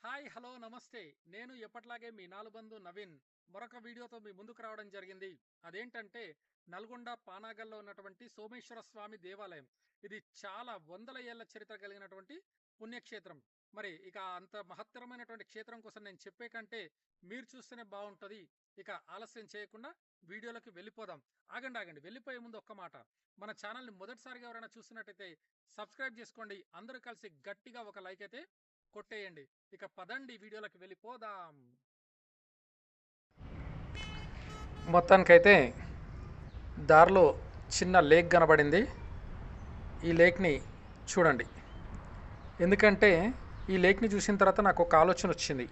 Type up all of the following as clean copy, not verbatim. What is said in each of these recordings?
Hi hello నమస్తే. నేను ఎప్పట్లాగే మీ నాలుబందు నవీన్ మరొక వీడియోతో మీ ముందుకు రావడం జరిగింది. అదేంటంటే నల్గొండ పానాగల్లో ఉన్నటువంటి సోమేశ్వర స్వామి దేవాలయం. ఇది చాలా వందల ఏళ్ల చరిత్ర కలిగినటువంటి పుణ్యక్షేత్రం. మరి ఇక అంత మహత్తరమైనటువంటి క్షేత్రం కోసం నేను చెప్పే కంటే మీరు చూస్తేనే బాగుంటుంది. ఇక ఆలస్యం చేయకుండా వీడియోలోకి వెళ్ళిపోదాం. ఆగండి వెళ్ళిపోయే ముందు ఒక్క మాట, మన ఛానల్ని మొదటిసారిగా ఎవరైనా చూస్తున్నట్టయితే సబ్స్క్రైబ్ చేసుకోండి. అందరూ కలిసి గట్టిగా ఒక లైక్ అయితే కొట్టేయండి. ఇక పదండి వీడియోలోకి వెళ్ళిపోదాం. మొత్తానికైతే దారిలో చిన్న లేక్ కనబడింది. ఈ లేక్ని చూడండి. ఎందుకంటే ఈ లేక్ని చూసిన తర్వాత నాకు ఒక ఆలోచన వచ్చింది.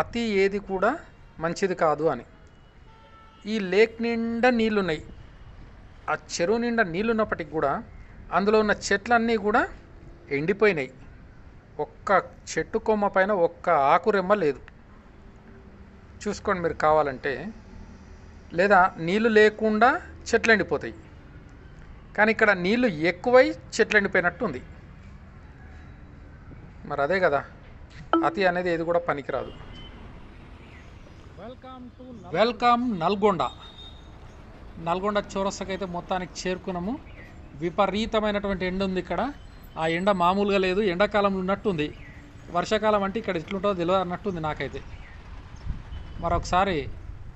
అతి ఏది కూడా మంచిది కాదు అని. ఈ లేక్ నిండా నీళ్ళున్నాయి. ఆ చెరువు నిండా నీళ్ళున్నప్పటికి కూడా అందులో ఉన్న చెట్లన్నీ కూడా ఎండిపోయినాయి. ఒక్క చెట్టు కొమ్మ పైన ఒక్క ఆకురెమ్మ లేదు. చూసుకోండి మీరు కావాలంటే. లేదా నీళ్ళు లేకుండా చెట్లు ఎండిపోతాయి, కానీ ఇక్కడ నీళ్ళు ఎక్కువై చెట్లు ఎండిపోయినట్టు ఉంది. మరి అదే కదా, అతి అనేది ఏది కూడా పనికిరాదు. వెల్కమ్ నల్గొండ. నల్గొండ చౌరస్తాకైతే మొత్తానికి చేరుకున్నాము. విపరీతమైనటువంటి ఎండ ఉంది ఇక్కడ. ఆ ఎండ మామూలుగా లేదు, ఎండాకాలంలో ఉన్నట్టుంది. వర్షాకాలం అంటే ఇక్కడ ఎట్లుంటుందో తెలియదు అన్నట్టుంది నాకైతే. మరొకసారి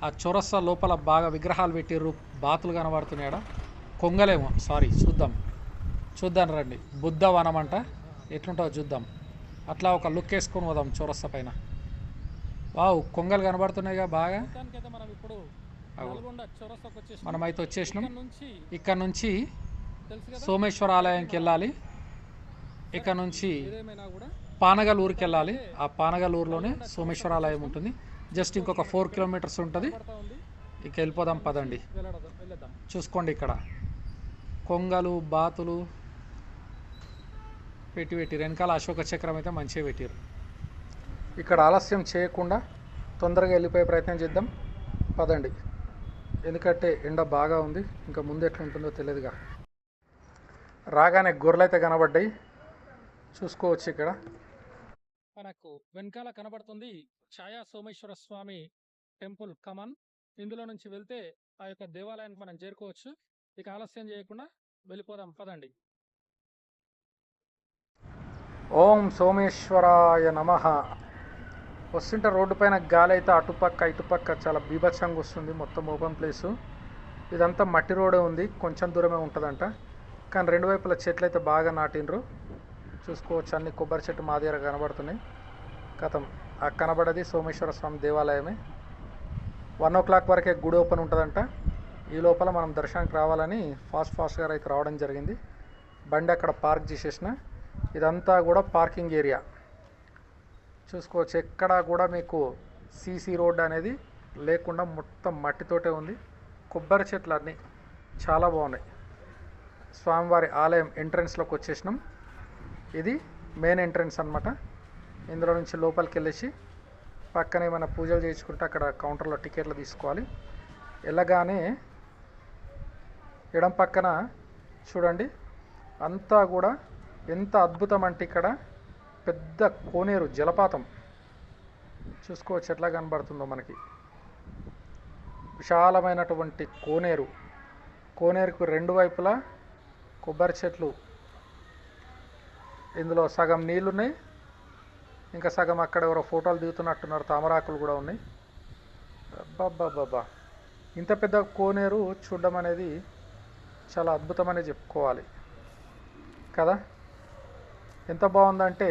ఆ చౌరస్తా లోపల బాగా విగ్రహాలు పెట్టిర్రు, బాతులు కనబడుతున్నాయడ. కొంగలేమో, సారీ, చూద్దాం రండి. బుద్ధ వనం అంట, ఎట్లుంటుందో చూద్దాం. అట్లా ఒక లుక్ వేసుకొని పోదాం చౌరస్తా పైన. వావ్, కొంగలు కనబడుతున్నాయిగా బాగా. మనమైతే వచ్చేసినాం. ఇక్కడ నుంచి సోమేశ్వర ఆలయానికి వెళ్ళాలి. ఇక్కడ నుంచి పానగల్ ఊరికి వెళ్ళాలి. ఆ పానగల్ ఊరిలోనే సోమేశ్వర ఆలయం ఉంటుంది. జస్ట్ ఇంకొక 4 కిలోమీటర్స్ ఉంటుంది. ఇక వెళ్ళిపోదాం పదండి. చూసుకోండి, ఇక్కడ కొంగలు బాతులు పెట్టిరు. వెనకాల అశోక చక్రం అయితే మంచిగా పెట్టిరు. ఇక్కడ ఆలస్యం చేయకుండా తొందరగా వెళ్ళిపోయే ప్రయత్నం చేద్దాం పదండి. ఎందుకంటే ఎండ బాగా ఉంది, ఇంకా ముందు ఎట్లుంటుందో తెలియదుగా. రాగానే గొర్రెలు అయితే కనబడ్డాయి, చూసుకోవచ్చు. ఇక్కడ మనకు వెనకాల కనబడుతుంది ఛాయా సోమేశ్వర స్వామి టెంపుల్ కమన్. ఇందులో నుంచి వెళ్తే ఆ యొక్క దేవాలయానికి మనం చేరుకోవచ్చు. ఇక ఆలస్యం చేయకుండా వెళ్ళిపోదాం పదండి. ఓం సోమేశ్వరాయ నమః. వస్తుంటే రోడ్డు పైన గాలి అయితే అటుపక్క ఇటుపక్క చాలా బీభత్సంగా వస్తుంది. మొత్తం ఓపెన్ ప్లేసు. ఇదంతా మట్టి రోడే ఉంది, కొంచెం దూరమే ఉంటుందంట. కానీ రెండు వైపుల చెట్లు అయితే బాగా నాటినరు. చూసుకోవచ్చు, అన్ని కొబ్బరి చెట్టు మా దగ్గర కనబడుతున్నాయి. కథం ఆ కనబడేది సోమేశ్వర స్వామి దేవాలయమే. 1 o'clock వరకే గుడి ఓపెన్ ఉంటుందంట. ఈ లోపల మనం దర్శనానికి రావాలని ఫాస్ట్గా అయితే రావడం జరిగింది. బండి అక్కడ పార్క్ చేసేసిన. ఇదంతా కూడా పార్కింగ్ ఏరియా. చూసుకోవచ్చు, ఎక్కడా కూడా మీకు సీసీ రోడ్ అనేది లేకుండా మొత్తం మట్టితోటే ఉంది. కొబ్బరి చెట్లు అన్నీ చాలా బాగున్నాయి. స్వామివారి ఆలయం ఎంట్రన్స్లోకి వచ్చేసినాం. ఇది మెయిన్ ఎంట్రన్స్ అన్నమాట. ఇందులో నుంచి లోపలికి వెళ్ళేసి పక్కనే ఏమైనా పూజలు చేయించుకుంటే అక్కడ కౌంటర్లో టికెట్లు తీసుకోవాలి. వెళ్ళగానే ఎడం పక్కన చూడండి, అంతా కూడా ఎంత అద్భుతం అంటే ఇక్కడ పెద్ద కోనేరు జలపాతం. చూసుకోవచ్చు ఎట్లా కనబడుతుందో మనకి. విశాలమైనటువంటి కోనేరుకు రెండు వైపులా కొబ్బరి చెట్లు. ఇందులో సగం నీళ్ళున్నాయి, ఇంకా సగం అక్కడ ఎవరో ఫోటోలు దిగుతున్నట్టున్నారు. తామరాకులు కూడా ఉన్నాయి. అబ్బాబ్బాబ్బా, ఇంత పెద్ద కోనేరు చూడడం అనేది చాలా అద్భుతమనే చెప్పుకోవాలి కదా. ఎంత బాగుందంటే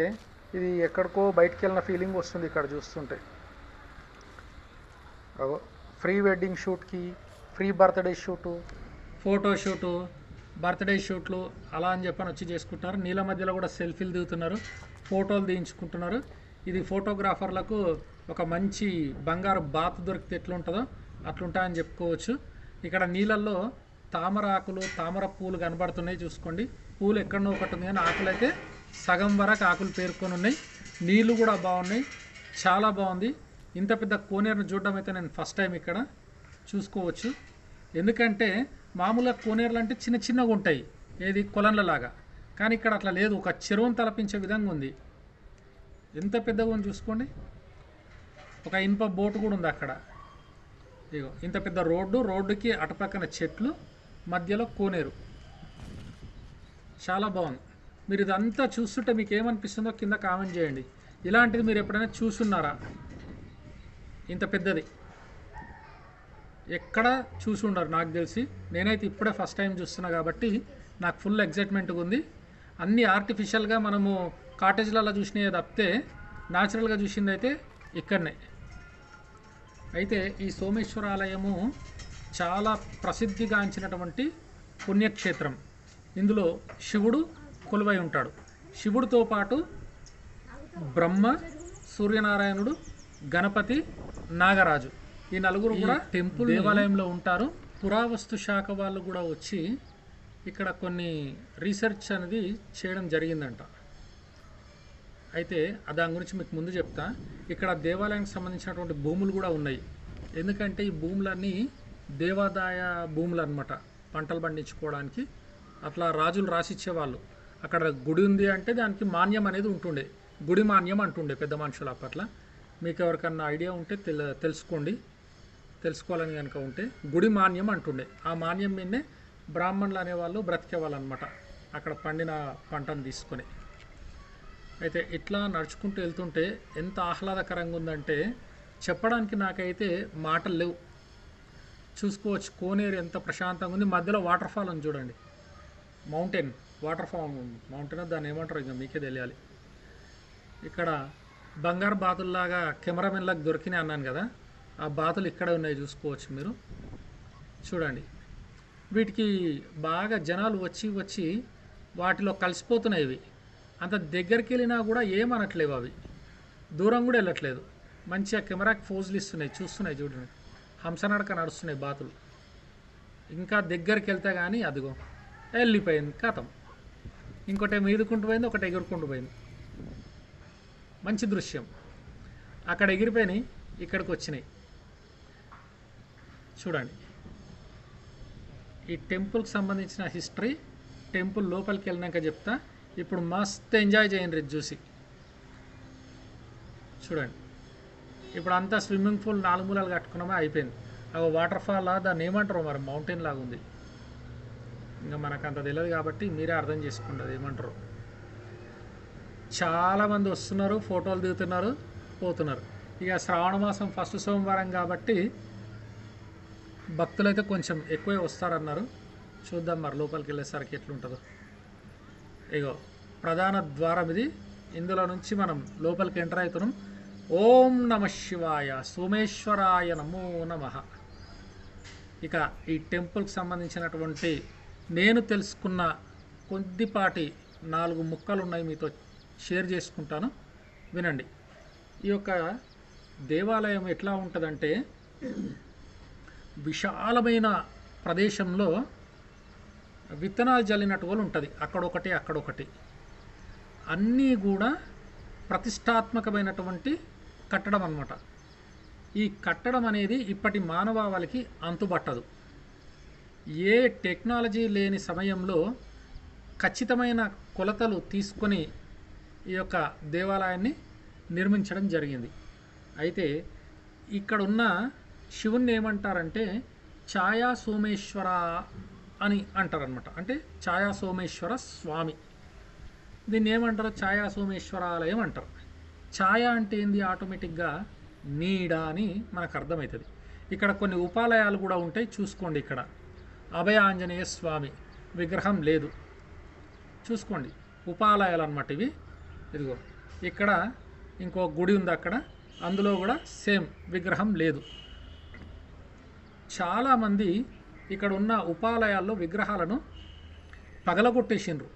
ఇది ఎక్కడికో బయటికి వెళ్ళిన ఫీలింగ్ వస్తుంది ఇక్కడ చూస్తుంటే. ఫ్రీ వెడ్డింగ్ షూట్కి, free birthday shoot, photo shoot, birthday షూట్లు అలా అని చెప్పని వచ్చి చేసుకుంటున్నారు. నీళ్ళ మధ్యలో కూడా సెల్ఫీలు దిగుతున్నారు, ఫోటోలు తీయించుకుంటున్నారు. ఇది ఫోటోగ్రాఫర్లకు ఒక మంచి బంగారు బాత్ దొరికితే ఎట్లుంటుందో అట్లుంటాయని చెప్పుకోవచ్చు. ఇక్కడ నీళ్ళల్లో తామర ఆకులు, తామర పూలు కనబడుతున్నాయి. చూసుకోండి, పూలు ఎక్కడనో ఒకటి ఉంది, కానీ ఆకులు అయితే సగం వరకు ఆకులు పేరుకొని ఉన్నాయి. నీళ్ళు కూడా బాగున్నాయి, చాలా బాగుంది. ఇంత పెద్ద కోనేరును చూడడం అయితే నేను ఫస్ట్ టైం ఇక్కడ చూసుకోవచ్చు. ఎందుకంటే మామూలుగా కోనేరులు అంటే చిన్న చిన్నగా ఉంటాయి, ఏది కొలన్లలాగా. కానీ ఇక్కడ అట్లా లేదు, ఒక చెరువును తలపించే విధంగా ఉంది. ఎంత పెద్దగా ఉంది చూసుకోండి. ఒక ఇనుప బోటు కూడా ఉంది అక్కడ. ఇగో ఇంత పెద్ద రోడ్డుకి అటుపక్కన చెట్లు, మధ్యలో కోనేరు. చాలా బాగుంది. మీరు ఇదంతా చూస్తుంటే మీకు ఏమనిపిస్తుందో కింద కామెంట్ చేయండి. ఇలాంటిది మీరు ఎప్పుడైనా చూసున్నారా? ఇంత పెద్దది ఎక్కడ చూసి ఉండరు నాకు తెలిసి. నేనైతే ఇప్పుడే ఫస్ట్ టైం చూస్తున్నా కాబట్టి నాకు ఫుల్ ఎగ్జైట్మెంట్గా ఉంది. అన్నీ ఆర్టిఫిషియల్గా మనము కాటేజ్లలో చూసినవి తప్పితే న్యాచురల్గా చూసింది అయితే ఇక్కడనే. అయితే ఈ సోమేశ్వర ఆలయము చాలా ప్రసిద్ధిగాంచినటువంటి పుణ్యక్షేత్రం. ఇందులో శివుడు కొలువై ఉంటాడు. శివుడితో పాటు బ్రహ్మ, సూర్యనారాయణుడు, గణపతి, నాగరాజు, ఈ నలుగురు కూడా టెంపుల్ దేవాలయంలో ఉంటారు. పురావస్తు శాఖ వాళ్ళు కూడా వచ్చి ఇక్కడ కొన్ని రీసెర్చ్ అనేది చేయడం జరిగిందంట. అయితే దాని గురించి మీకు ముందు చెప్తా. ఇక్కడ దేవాలయానికి సంబంధించినటువంటి భూములు కూడా ఉన్నాయి. ఎందుకంటే ఈ భూములన్నీ దేవాదాయ భూములు అనమాట, పంటలు పండించుకోవడానికి. అట్లా రాజులు రాసిచ్చేవాళ్ళు. అక్కడ గుడి ఉంది అంటే దానికి మాన్యం అనేది ఉంటుండే, గుడి మాన్యం అంటుండే పెద్ద మనుషులు అప్పట్లో. మీకు ఎవరికన్నా ఐడియా ఉంటే తెలుసుకోవాలని కనుక ఉంటే గుడి మాన్యం అంటుండే. ఆ మాన్యం మీదనే బ్రాహ్మణులు అనేవాళ్ళు బ్రతికేవాళ్ళు అనమాట, అక్కడ పండిన పంటను తీసుకొని. అయితే ఇట్లా నడుచుకుంటూ వెళ్తుంటే ఎంత ఆహ్లాదకరంగా ఉందంటే చెప్పడానికి నాకైతే మాటలు లేవు. చూసుకోవచ్చు కోనేరు ఎంత ప్రశాంతంగా ఉంది. మధ్యలో వాటర్ ఫాల్ అని చూడండి, మౌంటైన్ మౌంటైన్ దాన్ని ఏమంటారు ఇంకా మీకే తెలియాలి. ఇక్కడ బంగారు బాతుల్లాగా కెమెరామెన్లకు దొరికినాయి అన్నాను కదా, ఆ బాతులు ఇక్కడే ఉన్నాయి, చూసుకోవచ్చు మీరు. చూడండి, వీటికి బాగా జనాలు వచ్చి వాటిలో కలిసిపోతున్నాయి. ఇవి అంత దగ్గరికి వెళ్ళినా కూడా ఏమనట్లేవు, అవి దూరం కూడా వెళ్ళట్లేదు. మంచిగా కెమెరాకి ఫోజులు ఇస్తున్నాయి, చూస్తున్నాయి. చూడండి, హంసనడక నడుస్తున్నాయి బాతులు. ఇంకా దగ్గరికి వెళ్తే కానీ అదిగో వెళ్ళిపోయింది, కథం. ఇంకోటి మీదుకుంటూ పోయింది, ఒకటి ఎగురుకుంటూ పోయింది. మంచి దృశ్యం. అక్కడ ఎగిరిపోయినాయి, ఇక్కడికి వచ్చినాయి. చూడండి, ఈ టెంపుల్కి సంబంధించిన హిస్టరీ టెంపుల్ లోపలికి వెళ్ళినాక చెప్తా. ఇప్పుడు మస్త్ ఎంజాయ్ చేయండి ఇది చూసి. చూడండి, ఇప్పుడు అంతా స్విమ్మింగ్ పూల్ 4 మూలలు కట్టుకున్నామా, అయిపోయింది. అవి వాటర్ ఫాల్ దాన్ని ఏమంటారు మరి, మౌంటైన్ లాగా ఉంది. ఇంకా మనకు అంత తెలియదు కాబట్టి మీరే అర్థం చేసుకోండి అది ఏమంటారు. చాలామంది వస్తున్నారు, ఫోటోలు దిగుతున్నారు, పోతున్నారు. ఇక శ్రావణ మాసం ఫస్ట్ సోమవారం కాబట్టి భక్తులైతే కొంచెం ఎక్కువే వస్తారన్నారు. చూద్దాం మరి లోపలికి వెళ్ళేసరికి ఎట్లుంటుందో. ఇగో ప్రధాన ద్వారం ఇది. ఇందులో నుంచి మనం లోపలికి ఎంటర్ అవుతున్నాం. ఓం నమ శివాయ, సోమేశ్వరాయ నమో నమః. ఇక ఈ టెంపుల్కి సంబంధించినటువంటి నేను తెలుసుకున్న కొద్దిపాటి 4 ముక్కలు ఉన్నాయి, మీతో షేర్ చేసుకుంటాను, వినండి. ఈ యొక్క దేవాలయం ఎట్లా ఉంటుందంటే విశాలమైన ప్రదేశంలో విత్తనాలు జల్లినట్టు కూడా ఉంటుంది. అక్కడొకటి అన్నీ కూడా ప్రతిష్టాత్మకమైనటువంటి కట్టడం అన్నమాట. ఈ కట్టడం అనేది ఇప్పటి మానవాళికి అంతుబట్టదు. ఏ టెక్నాలజీ లేని సమయంలో ఖచ్చితమైన కొలతలు తీసుకొని ఈ యొక్క దేవాలయాన్ని నిర్మించడం జరిగింది. అయితే ఇక్కడున్న శివుణ్ణి ఏమంటారంటే ఛాయా సోమేశ్వర అని అంటారనమాట. అంటే ఛాయా సోమేశ్వర స్వామి. దీన్ని ఏమంటారు, ఛాయా సోమేశ్వర ఆలయం అంటారు. ఛాయా అంటే ఏంది, ఆటోమేటిక్గా నీడ అని మనకు అర్థమవుతుంది. ఇక్కడ కొన్ని ఉపాలయాలు కూడా ఉంటాయి, చూసుకోండి. ఇక్కడ అభయ ఆంజనేయ స్వామి విగ్రహం లేదు, చూసుకోండి. ఉపాలయాలు అన్నమాట ఇవి. ఇదిగో ఇక్కడ ఇంకో గుడి ఉంది, అక్కడ అందులో కూడా సేమ్ విగ్రహం లేదు. చాలామంది ఇక్కడ ఉన్న ఉపాలయాల్లో విగ్రహాలను పగలగొట్టేసిండ్రు,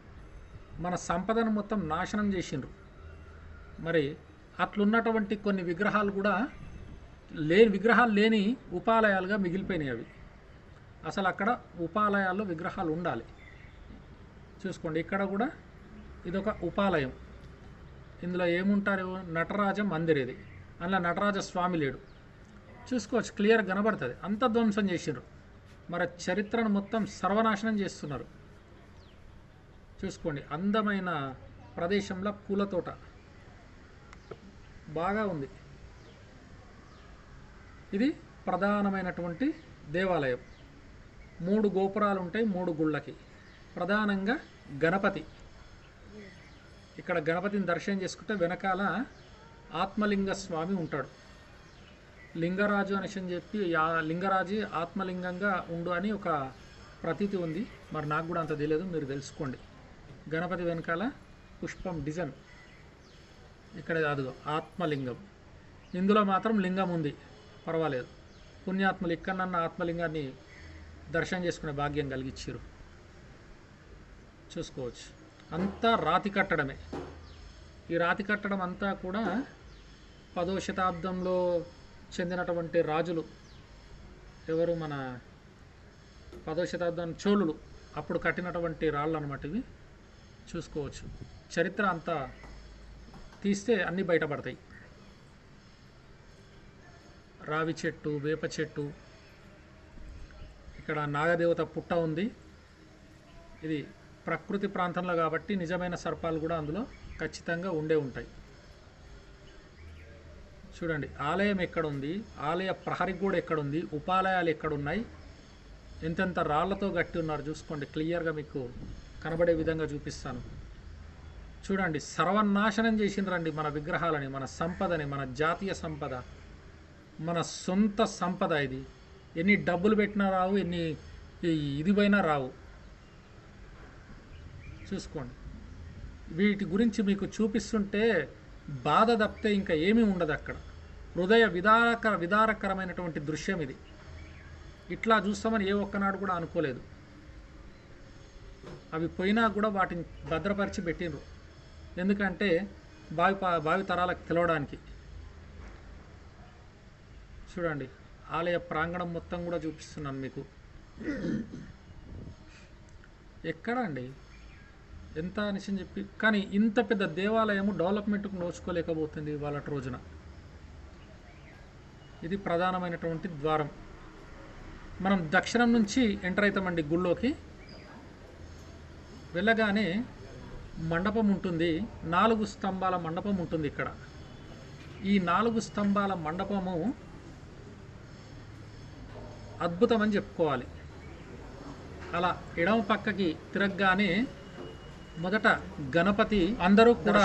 మన సంపదను మొత్తం నాశనం చేసిండ్రు. మరి అట్లున్నటువంటి కొన్ని విగ్రహాలు కూడా విగ్రహాలు లేని ఉపాలయాలుగా మిగిలిపోయినాయి అవి. అసలు అక్కడ ఉపాలయాల్లో విగ్రహాలు ఉండాలి. చూసుకోండి, ఇక్కడ కూడా ఇదొక ఉపాలయం. ఇందులో ఏముంటారు, నటరాజ మందిర్ ఇది. అందులో నటరాజ స్వామి లేడు, చూసుకోవచ్చు, క్లియర్ కనబడుతుంది. అంత ధ్వంసం చేసిండ్రు, మరి చరిత్రను మొత్తం సర్వనాశనం చేస్తున్నారు. చూసుకోండి, అందమైన ప్రదేశంలో పూల తోట. బాగా ఉంది. ఇది ప్రధానమైనటువంటి దేవాలయం. 3 గోపురాలు ఉంటాయి 3 గుళ్ళకి. ప్రధానంగా గణపతి. ఇక్కడ గణపతిని దర్శనం చేసుకుంటే వెనకాల ఆత్మలింగ స్వామి ఉంటాడు. లింగరాజు అనేసి చెప్పి లింగరాజు ఆత్మలింగంగా ఉండు అని ఒక ప్రతీతి ఉంది. మరి నాకు కూడా అంత తెలియదు, మీరు తెలుసుకోండి. గణపతి వెనకాల పుష్పం డిజైన్ ఇక్కడ అదిగో ఆత్మలింగం. ఇందులో మాత్రం లింగం ఉంది, పర్వాలేదు. పుణ్యాత్మలు ఇక్కడన్నా ఆత్మలింగాన్ని దర్శనం చేసుకునే భాగ్యం కలిగించారు. చూసుకోవచ్చు. అంతా రాతి కట్టడమే. ఈ రాతి కట్టడం అంతా కూడా 10వ శతాబ్దంలో చెందినటువంటి రాజులు, ఎవరు మన 10వ శతాబ్దం చోళులు అప్పుడు కట్టినటువంటి రాళ్ళు అన్నమాట ఇవి. చూసుకోవచ్చు. చరిత్ర అంతా తీస్తే అన్నీ బయటపడతాయి. రావి చెట్టు, వేప చెట్టు, ఇక్కడ నాగదేవత పుట్ట ఉంది. ఇది ప్రకృతి ప్రాంతంలో కాబట్టి నిజమైన సర్పాలు కూడా అందులో ఖచ్చితంగా ఉండే ఉంటాయి. చూడండి, ఆలయం ఎక్కడుంది, ఆలయ ప్రహరీ కూడా ఎక్కడుంది, ఉపాలయాలు ఎక్కడున్నాయి, ఎంతెంత రాళ్లతో గట్టి ఉన్నారు చూసుకోండి. క్లియర్గా మీకు కనబడే విధంగా చూపిస్తాను. చూడండి, సర్వనాశనం చేసిండ్రండి మన విగ్రహాలని, మన సంపదని, మన జాతీయ సంపద, మన సొంత సంపద. ఇది ఎన్ని డబ్బులు పెట్టినా రావు, ఎన్ని ఇది పోయినా రావు. చూసుకోండి. వీటి గురించి మీకు చూపిస్తుంటే బాధ తప్పితే ఇంకా ఏమీ ఉండదు అక్కడ. హృదయ విదారకరమైనటువంటి దృశ్యం ఇది. ఇట్లా చూస్తామని ఏ ఒక్కనాడు కూడా అనుకోలేదు. అవి పోయినా కూడా వాటిని భద్రపరిచి పెట్టిండ్రు. ఎందుకంటే భావి తరాలకు తెలవడానికి. చూడండి, ఆలయ ప్రాంగణం మొత్తం కూడా చూపిస్తున్నాను మీకు. ఎక్కడ అండి ఎంత అనేసి చెప్పి, కానీ ఇంత పెద్ద దేవాలయము డెవలప్మెంట్కు నోచుకోలేకపోతుంది వాళ్ళ రోజున. ఇది ప్రధానమైనటువంటి ద్వారం. మనం దక్షిణం నుంచి ఎంటర్ అవుతామండి గుళ్ళోకి. వెళ్ళగానే మండపం ఉంటుంది, 4 స్తంభాల మండపం ఉంటుంది ఇక్కడ. ఈ 4 స్తంభాల మండపము అద్భుతమని చెప్పుకోవాలి. అలా ఎడమ పక్కకి తిరగగానే మొదట గణపతి, అందరూ కూడా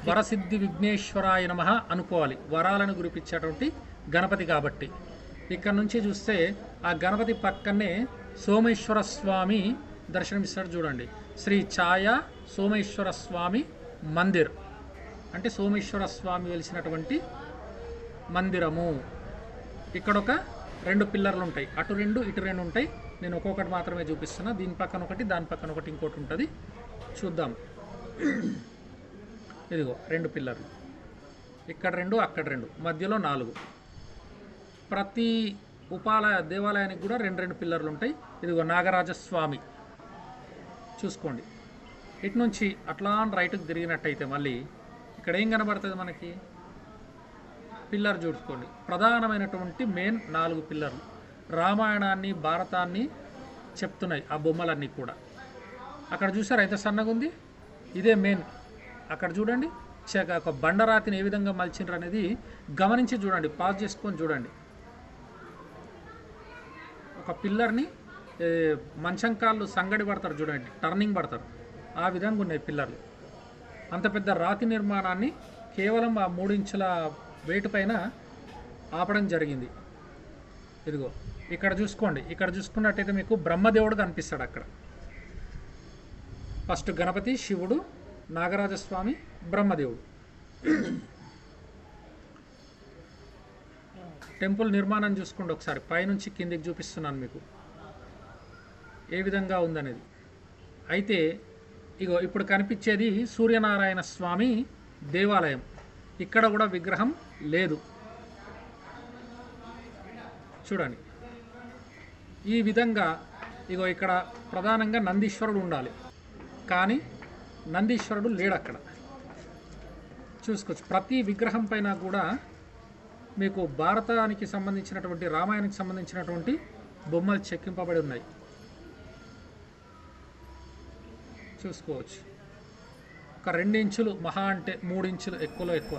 వరసిద్ధి విఘ్నేశ్వరాయ నమః అనుకోవాలి. వరాలను గురిపించేటువంటి గణపతి కాబట్టి. ఇక్కడ నుంచి చూస్తే ఆ గణపతి పక్కనే సోమేశ్వర స్వామి దర్శనమిస్తాడు. చూడండి, శ్రీ ఛాయా సోమేశ్వర స్వామి మందిర్ అంటే సోమేశ్వర స్వామి వెలిసినటువంటి మందిరము. ఇక్కడ ఒక 2 పిల్లర్లు ఉంటాయి, అటు 2 ఇటు 2 ఉంటాయి. నేను ఒక్కొక్కటి మాత్రమే చూపిస్తున్నా. దీని పక్కన ఒకటి, దాని పక్కన ఒకటి, ఇంకోటి ఉంటుంది. చూద్దాం. ఇదిగో 2 పిల్లర్లు, ఇక్కడ 2, అక్కడ 2, మధ్యలో 4. ప్రతి దేవాలయానికి కూడా 2 పిల్లర్లు ఉంటాయి. ఇదిగో నాగరాజస్వామి. చూసుకోండి. ఇటు నుంచి అట్లా రైట్కి తిరిగినట్టయితే మళ్ళీ ఇక్కడ ఏం కనబడుతుంది మనకి? పిల్లర్ చూసుకోండి. ప్రధానమైనటువంటి మెయిన్ 4 పిల్లర్లు రామాయణాన్ని, భారతాన్ని చెప్తున్నాయి ఆ బొమ్మలన్నీ కూడా. అక్కడ చూసారా ఎంత సన్నగా ఉంది? ఇదే మెయిన్. అక్కడ చూడండి, ఒక బండరాతిని ఏ విధంగా మలిచిండ్రు అనేది గమనించి చూడండి. పాజ్ చేసుకొని చూడండి. ఒక పిల్లర్ని మంచం కాళ్ళు సంగడి పడతారు చూడండి, టర్నింగ్ పడతారు, ఆ విధంగా ఉన్నాయి పిల్లర్లు. అంత పెద్ద రాతి నిర్మాణాన్ని కేవలం ఆ 3 ఇంచుల వెయిట్ పైన ఆపడం జరిగింది. ఇదిగో ఇక్కడ చూసుకోండి. ఇక్కడ చూసుకున్నట్టయితే మీకు బ్రహ్మదేవుడు కనిపిస్తాడు అక్కడ. ఫస్ట్ గణపతి, శివుడు, నాగరాజస్వామి, బ్రహ్మదేవుడు. టెంపుల్ నిర్మాణం చూసుకోండి ఒకసారి. పైనుంచి కిందికి చూపిస్తున్నాను మీకు ఏ విధంగా ఉందనేది. అయితే ఇగో ఇప్పుడు కనిపించేది సూర్యనారాయణ స్వామి దేవాలయం. ఇక్కడ కూడా విగ్రహం లేదు. చూడండి, ఈ విధంగా ఇగో ఇక్కడ ప్రధానంగా నందీశ్వరుడు ఉండాలి, కానీ నందీశ్వరుడు లేడు అక్కడ. చూసుకోవచ్చు. ప్రతి విగ్రహం పైన కూడా మీకు భారతానికి సంబంధించినటువంటి, రామాయణానికి సంబంధించినటువంటి బొమ్మలు చెక్కింపబడి ఉన్నాయి. చూసుకోవచ్చు. ఒక 2 ఇంచులు, మహా అంటే 3 ఇంచులు ఎక్కువలో ఎక్కువ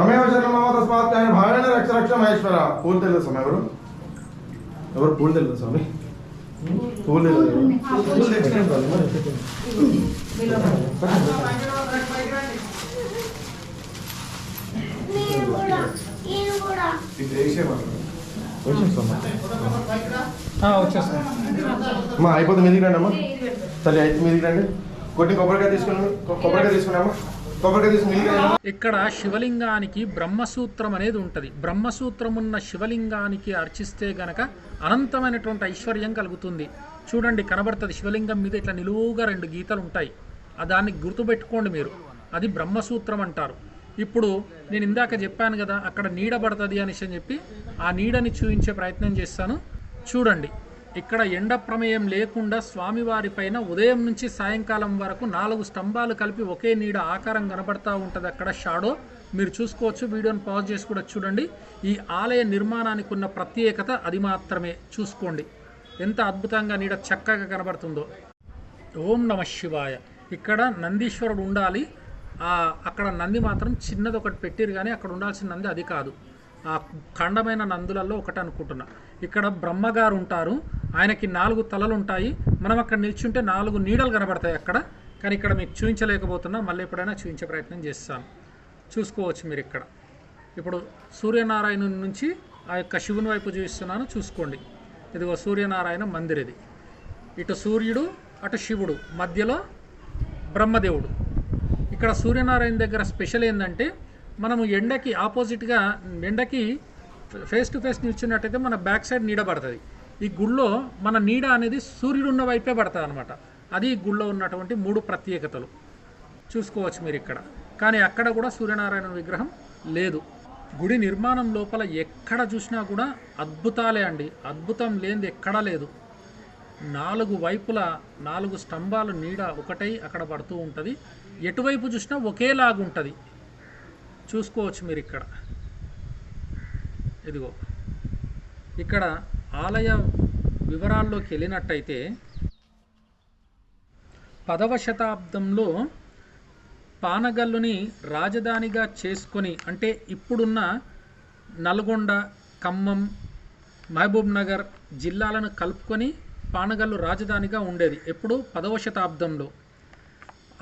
తమేవ శరణం మమ తస్మాత్ కాయన భావేన రక్ష రక్ష మహేశ్వర. పూలు తెలియదు స్వామి ఎవరు పూలు తెలియదు స్వామి పూలు తెలియదు. అమ్మా అయిపోతుంది. మీదికి రండి అమ్మా తల్లి, అయితే మీదికి రండి. కొట్టి కొబ్బరికాయ తీసుకున్నాము, కొబ్బరికాయ తీసుకున్నామా, కొబ్బరికాయ తీసుకుని మీదికి రండి. ఇక్కడ శివలింగానికి బ్రహ్మసూత్రం అనేది ఉంటుంది. బ్రహ్మసూత్రం ఉన్న శివలింగానికి అర్చిస్తే గనక అనంతమైనటువంటి ఐశ్వర్యం కలుగుతుంది. చూడండి కనబడుతుంది శివలింగం మీద ఇట్లా నిలువుగా 2 గీతలు ఉంటాయి. దాన్ని గుర్తుపెట్టుకోండి మీరు, అది బ్రహ్మసూత్రం అంటారు. ఇప్పుడు నేను ఇందాక చెప్పాను కదా అక్కడ నీడ పడుతుంది అనేసి అని చెప్పి ఆ నీడని చూపించే ప్రయత్నం చేస్తాను. చూడండి ఇక్కడ ఎండ ప్రమేయం లేకుండా స్వామివారి పైన ఉదయం నుంచి సాయంకాలం వరకు 4 స్తంభాలు కలిపి ఒకే నీడ ఆకారం కనబడతా ఉంటుంది. అక్కడ షాడో మీరు చూసుకోవచ్చు. వీడియోని పాజ్ చేసి కూడా చూడండి. ఈ ఆలయ నిర్మాణానికి ఉన్న ప్రత్యేకత అది మాత్రమే. చూసుకోండి ఎంత అద్భుతంగా నీడ చక్కగా కనబడుతుందో. ఓం నమ శివాయ. ఇక్కడ నందీశ్వరుడు ఉండాలి. అక్కడ నంది మాత్రం చిన్నది ఒకటి పెట్టిరు, కానీ అక్కడ ఉండాల్సిన నంది అది కాదు. ఆ ఖండమైన నందులలో ఒకటి అనుకుంటున్నా. ఇక్కడ బ్రహ్మగారు ఉంటారు, ఆయనకి 4 తలలు ఉంటాయి. మనం అక్కడ నిల్చుంటే 4 నీడలు కనబడతాయి అక్కడ. కానీ ఇక్కడ మీకు చూపించలేకపోతున్నా, మళ్ళీ ఎప్పుడైనా చూపించే ప్రయత్నం చేస్తాను. చూసుకోవచ్చు మీరు ఇక్కడ. ఇప్పుడు సూర్యనారాయణ నుంచి ఆ యొక్క శివుని వైపు చూపిస్తున్నాను. చూసుకోండి, ఇదిగో సూర్యనారాయణ మందిర్ ఇది. ఇటు సూర్యుడు అటు శివుడు, మధ్యలో బ్రహ్మదేవుడు. ఇక్కడ సూర్యనారాయణ దగ్గర స్పెషల్ ఏంటంటే మనము ఎండకి ఆపోజిట్గా ఎండకి ఫేస్ టు ఫేస్ నిల్చున్నట్టయితే మన బ్యాక్ సైడ్ నీడ పడుతుంది. ఈ గుళ్ళో మన నీడ అనేది సూర్యుడు ఉన్న వైపే పడుతుంది అనమాట. అది ఈ గుళ్ళో ఉన్నటువంటి 3 ప్రత్యేకతలు. చూసుకోవచ్చు మీరు ఇక్కడ. కానీ అక్కడ కూడా సూర్యనారాయణ విగ్రహం లేదు. గుడి నిర్మాణం లోపల ఎక్కడ చూసినా కూడా అద్భుతాలే అండి. అద్భుతం లేనిది ఎక్కడా లేదు. 4 వైపులా 4 స్తంభాలు నీడ ఒకటై అక్కడ పడుతూ ఉంటుంది. ఎటువైపు చూసినా ఒకేలాగుంటుంది. చూసుకోవచ్చు మీరు ఇక్కడ. ఇదిగో ఇక్కడ ఆలయ వివరాల్లోకి వెళ్ళినట్టయితే 10వ శతాబ్దంలో పానగల్లుని రాజధానిగా చేసుకొని, అంటే ఇప్పుడున్న నల్గొండ, ఖమ్మం, మహబూబ్ నగర్ జిల్లాలను కలుపుకొని పానగల్లు రాజధానిగా ఉండేది. ఎప్పుడు 10వ శతాబ్దంలో.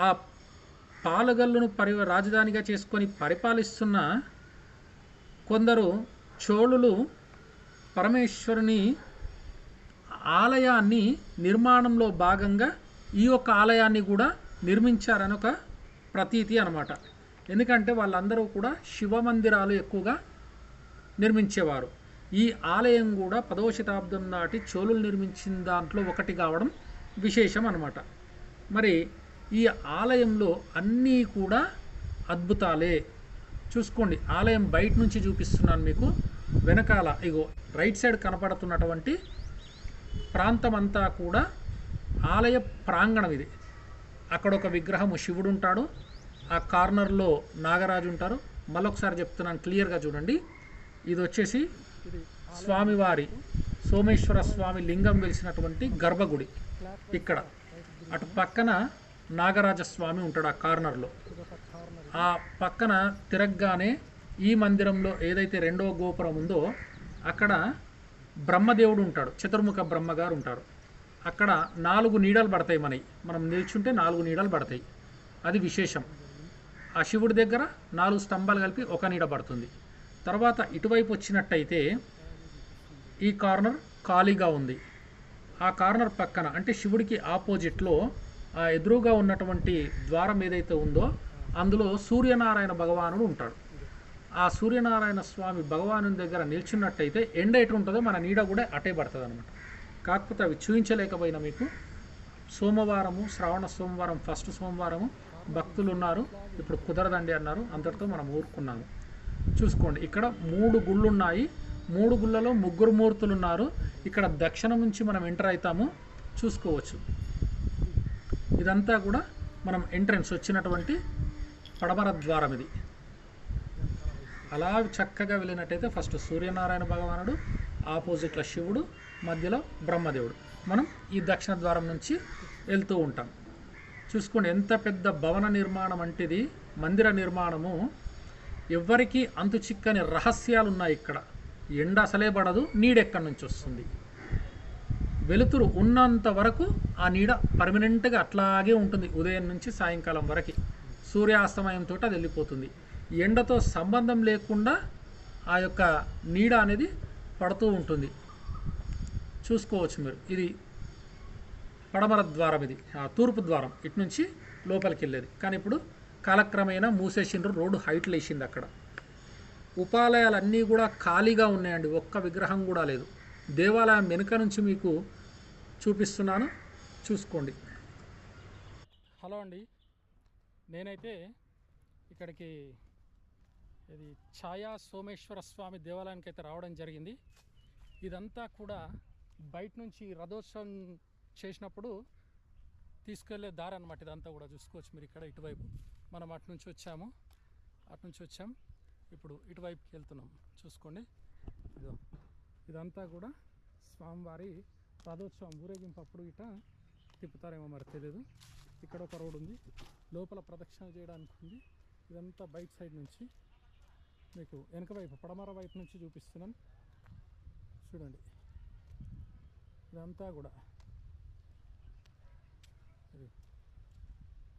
ఆ పాలగల్లును రాజధానిగా చేసుకొని పరిపాలిస్తున్న కొందరు చోళులు పరమేశ్వరుని ఆలయాన్ని నిర్మాణంలో భాగంగా ఈ యొక్క ఆలయాన్ని కూడా నిర్మించారని ఒక ప్రతీతి అన్నమాట. ఎందుకంటే వాళ్ళందరూ కూడా శివ మందిరాలు ఎక్కువగా నిర్మించేవారు. ఈ ఆలయం కూడా 10వ శతాబ్దం నాటి చోళులు నిర్మించిన దాంట్లో ఒకటి కావడం విశేషం అన్నమాట. మరి ఈ ఆలయంలో అన్నీ కూడా అద్భుతాలే. చూసుకోండి, ఆలయం బయట నుంచి చూపిస్తున్నాను మీకు. వెనకాల ఇగో రైట్ సైడ్ కనపడుతున్నటువంటి ప్రాంతం అంతా కూడా ఆలయ ప్రాంగణం. ఇది అక్కడ ఒక విగ్రహము శివుడు ఉంటాడు, ఆ కార్నర్లో నాగరాజు ఉంటారు. మళ్ళొకసారి చెప్తున్నాను క్లియర్గా చూడండి. ఇది వచ్చేసి స్వామివారి సోమేశ్వర స్వామి లింగం వెలిసినటువంటి గర్భగుడి. ఇక్కడ అటు పక్కన నాగరాజస్వామి ఉంటాడు ఆ కార్నర్లో. ఆ పక్కన తిరగగానే ఈ మందిరంలో ఏదైతే 2వ గోపురం ఉందో అక్కడ బ్రహ్మదేవుడు ఉంటాడు, చతుర్ముఖ బ్రహ్మగారు ఉంటారు. అక్కడ 4 నీడలు పడతాయి. మనం నిల్చుంటే 4 నీడలు పడతాయి. అది విశేషం. ఆ శివుడి దగ్గర 4 స్తంభాలు కలిపి ఒక నీడ పడుతుంది. తర్వాత ఇటువైపు వచ్చినట్టయితే ఈ కార్నర్ ఖాళీగా ఉంది. ఆ కార్నర్ పక్కన అంటే శివుడికి ఆపోజిట్లో ఆ ఎదురుగా ఉన్నటువంటి ద్వారం ఏదైతే ఉందో అందులో సూర్యనారాయణ భగవానుడు ఉంటాడు. ఆ సూర్యనారాయణ స్వామి భగవాను దగ్గర నిల్చున్నట్టయితే ఎండ ఎటు ఉంటుందో మన నీడ కూడా అటే పడుతుంది అనమాట. కాకపోతే అవి చూపించలేకపోయినా మీకు. సోమవారము, శ్రావణ సోమవారం, ఫస్ట్ సోమవారము భక్తులు ఉన్నారు, ఇప్పుడు కుదరదండి అన్నారు. అంతటితో మనం ఊరుకున్నాము. చూసుకోండి, ఇక్కడ 3 గుళ్ళు ఉన్నాయి. 3 గుళ్ళలో 3 మూర్తులు ఉన్నారు. ఇక్కడ దక్షిణం నుంచి మనం ఎంటర్ అవుతాము. చూసుకోవచ్చు, ఇదంతా కూడా మనం ఎంట్రన్స్ వచ్చినటువంటి పడమర ద్వారం. ఇది అలా చక్కగా వెళ్ళినట్టయితే ఫస్ట్ సూర్యనారాయణ భగవానుడు, ఆపోజిట్లో శివుడు, మధ్యలో బ్రహ్మదేవుడు. మనం ఈ దక్షిణ ద్వారం నుంచి వెళ్తూ ఉంటాం. చూసుకోండి ఎంత పెద్ద భవన నిర్మాణం అంటే ఇది. మందిర నిర్మాణము ఎవ్వరికీ అంతు చిక్కని రహస్యాలు ఉన్నాయి ఇక్కడ. ఎండ అసలే పడదు, నీడెక్కడి నుంచి వస్తుంది. వెలుతురు ఉన్నంత వరకు ఆ నీడ పర్మనెంట్గా అట్లాగే ఉంటుంది. ఉదయం నుంచి సాయంకాలం వరకు సూర్యాస్తమయంతో అది వెళ్ళిపోతుంది. ఎండతో సంబంధం లేకుండా ఆ యొక్క నీడ అనేది పడుతూ ఉంటుంది. చూసుకోవచ్చు మీరు. ఇది పడమర ద్వారం, ఇది తూర్పు ద్వారం, ఇటు నుంచి లోపలికి వెళ్ళేది. కానీ ఇప్పుడు కాలక్రమేణా మూసేసిండ్రు, రోడ్డు హైట్లు వేసింది. అక్కడ ఉపాలయాలన్నీ కూడా ఖాళీగా ఉన్నాయండి, ఒక్క విగ్రహం కూడా లేదు. దేవాలయం వెనుక నుంచి మీకు చూపిస్తున్నాను, చూసుకోండి. హలో అండి, నేనైతే ఇక్కడికి ఇది ఛాయా సోమేశ్వర స్వామి దేవాలయానికి అయితే రావడం జరిగింది. ఇదంతా కూడా బయట నుంచి రథోత్సవం చేసినప్పుడు తీసుకెళ్లే దారి అన్నమాట. ఇదంతా కూడా చూసుకోవచ్చు మీరు. ఇక్కడ ఇటువైపు మనం అటు నుంచి వచ్చాం, ఇప్పుడు ఇటువైపుకి వెళ్తున్నాం. చూసుకోండి, ఇదంతా కూడా స్వామివారి రథోత్సవం ఊరేగింపు అప్పుడు ఇట తిప్పుతారేమో మరి తెలియదు. ఇక్కడ ఒక రోడ్ ఉంది, లోపల ప్రదక్షిణ చేయడానికి ఉంది. ఇదంతా బయట సైడ్ నుంచి మీకు వెనక వైపు పడమర వైపు నుంచి చూపిస్తున్నాను, చూడండి. ఇదంతా కూడా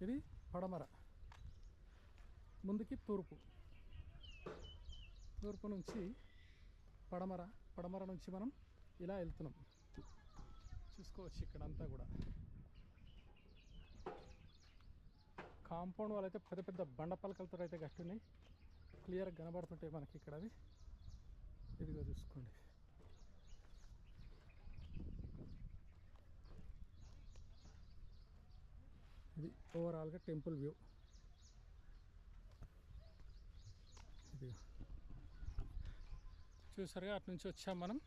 ఇది పడమర, ముందుకి తూర్పు నుంచి పడమర నుంచి మనం ఇలా వెళ్తున్నాం. చూసుకోవచ్చు ఇక్కడ అంతా కూడా కాంపౌండ్ వాళ్ళైతే పెద్ద పెద్ద బండ పలకలతో అయితే కట్టున్నాయి, క్లియర్గా కనబడుతుంటాయి మనకి ఇక్కడ. అవి ఇదిగో చూసుకోండి. ఇది ఓవరాల్గా టెంపుల్ వ్యూ. ఇది చూసారుగా, అటు నుంచి వచ్చాం మనం,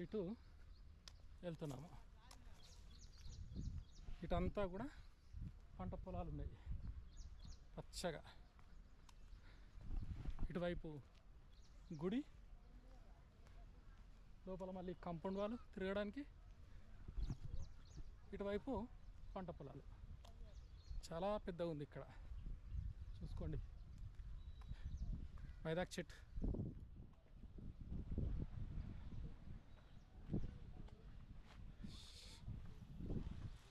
ఇటు వెళ్తున్నాము. ఇటంతా కూడా పంట పొలాలు ఉన్నాయి పచ్చగా. ఇటువైపు గుడి, లోపల మళ్ళీ కాంపౌండ్ వాళ్ళు తిరగడానికి, ఇటువైపు పంట పొలాలు. చాలా పెద్దగా ఉంది ఇక్కడ, చూసుకోండి. మైదాక్ చెట్టు,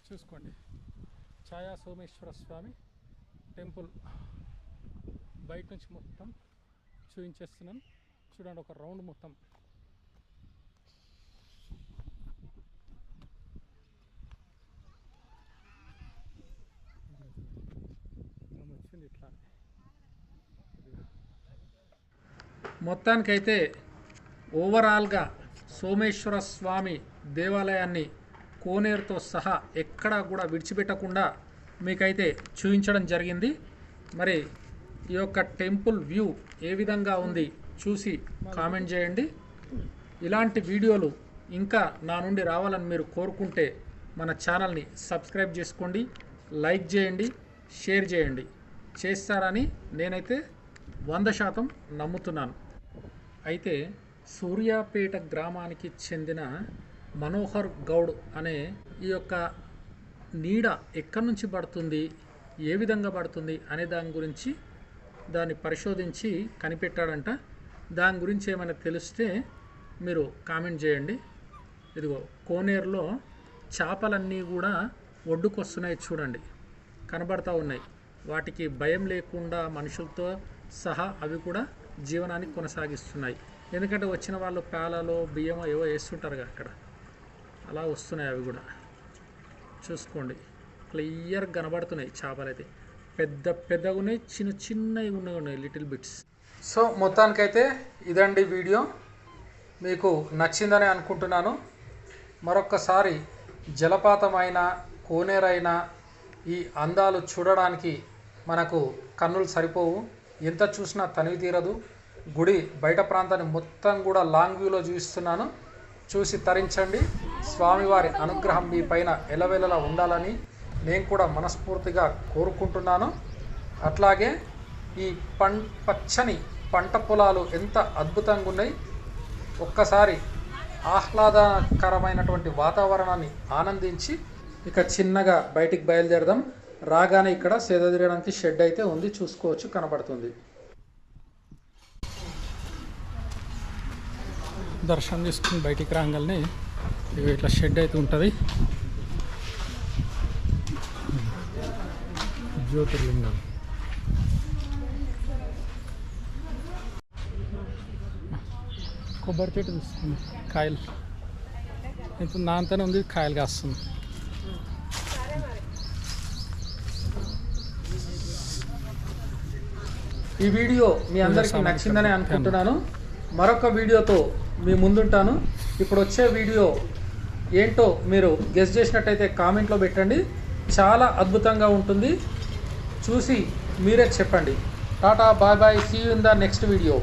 చూసుకోండి. ఛాయా సోమేశ్వర స్వామి టెంపుల్ బయట నుంచి మొత్తం చూపించేస్తున్నాను, చూడండి. ఒక రౌండ్ మొత్తం వచ్చింది ఇట్లా. మొత్తానికైతే ఓవరాల్గా సోమేశ్వర స్వామి దేవాలయాన్ని కోనేరుతో సహా ఎక్కడా కూడా విడిచిపెట్టకుండా మీకైతే చూపించడం జరిగింది. మరి ఈ యొక్క టెంపుల్ వ్యూ ఏ విధంగా ఉంది చూసి కామెంట్ చేయండి. ఇలాంటి వీడియోలు ఇంకా నా నుండి రావాలని మీరు కోరుకుంటే మన ఛానల్ని సబ్స్క్రైబ్ చేసుకోండి, లైక్ చేయండి, షేర్ చేయండి. చేస్తారని నేనైతే 100% నమ్ముతున్నాను. అయితే సూర్యాపేట గ్రామానికి చెందిన మనోహర్ గౌడ్ అనే ఈ యొక్క నీడ ఎక్కడి నుంచి పడుతుంది, ఏ విధంగా పడుతుంది అనే దాని గురించి దాన్ని పరిశోధించి కనిపెట్టాడంట. దాని గురించి ఏమైనా తెలిస్తే మీరు కామెంట్ చేయండి. ఇదిగో కోనేరులో చేపలన్నీ కూడా ఒడ్డుకొస్తున్నాయి, చూడండి, కనబడతా ఉన్నాయి. వాటికి భయం లేకుండా మనుషులతో సహా అవి కూడా జీవనాన్ని కొనసాగిస్తున్నాయి. ఎందుకంటే వచ్చిన వాళ్ళు పేలలో బియ్యం ఏవో వేస్తుంటారుగా, అక్కడ అలా వస్తున్నాయి. అవి కూడా చూసుకోండి, క్లియర్గా కనబడుతున్నాయి. చేపలు అయితే పెద్ద పెద్దగా ఉన్నాయి, చిన్న చిన్నవి ఉన్నాయి, లిటిల్ బిట్స్. సో మొత్తానికైతే ఇదండి వీడియో. మీకు నచ్చిందని అనుకుంటున్నాను. మరొక్కసారి జలపాతమైన కోనేరైన ఈ అందాలు చూడడానికి మనకు కన్నులు సరిపోవు, ఎంత చూసినా తనివి తీరదు. గుడి బయట ప్రాంతాన్ని మొత్తం కూడా లాంగ్ వ్యూలో చూపిస్తున్నాను, చూసి తరించండి. స్వామివారి అనుగ్రహం మీ పైన ఎలవెలలా ఉండాలని నేను కూడా మనస్ఫూర్తిగా కోరుకుంటున్నాను. అట్లాగే ఈ పచ్చని పంట పొలాలు ఎంత అద్భుతంగా ఉన్నాయి. ఒక్కసారి ఆహ్లాదకరమైనటువంటి వాతావరణాన్ని ఆనందించి ఇక చిన్నగా బయటికి బయలుదేరదాం. రాగానే ఇక్కడ సేద తీరడానికి షెడ్ అయితే ఉంది, చూసుకోవచ్చు, కనబడుతుంది. దర్శనం చేసుకుని బయటికి రాగానే ఇట్లా షెడ్ అయితే ఉంటుంది. జ్యోతిర్లింగం కొబ్బరి చెట్టు తీసుకుంది, కాయలు ఇప్పుడు నాంతనే ఉంది, కాయలు కాస్తుంది. ఈ వీడియో మీ అందరికీ నచ్చిందని అనుకుంటున్నాను. మరొక వీడియోతో మీ ముందుంటాను. ఇప్పుడు వచ్చే వీడియో ఏంటో మీరు గెస్ చేసినట్టయితే కామెంట్లో పెట్టండి. చాలా అద్భుతంగా ఉంటుంది, చూసి మీరే చెప్పండి. టాటా, bye bye, see you in the next video.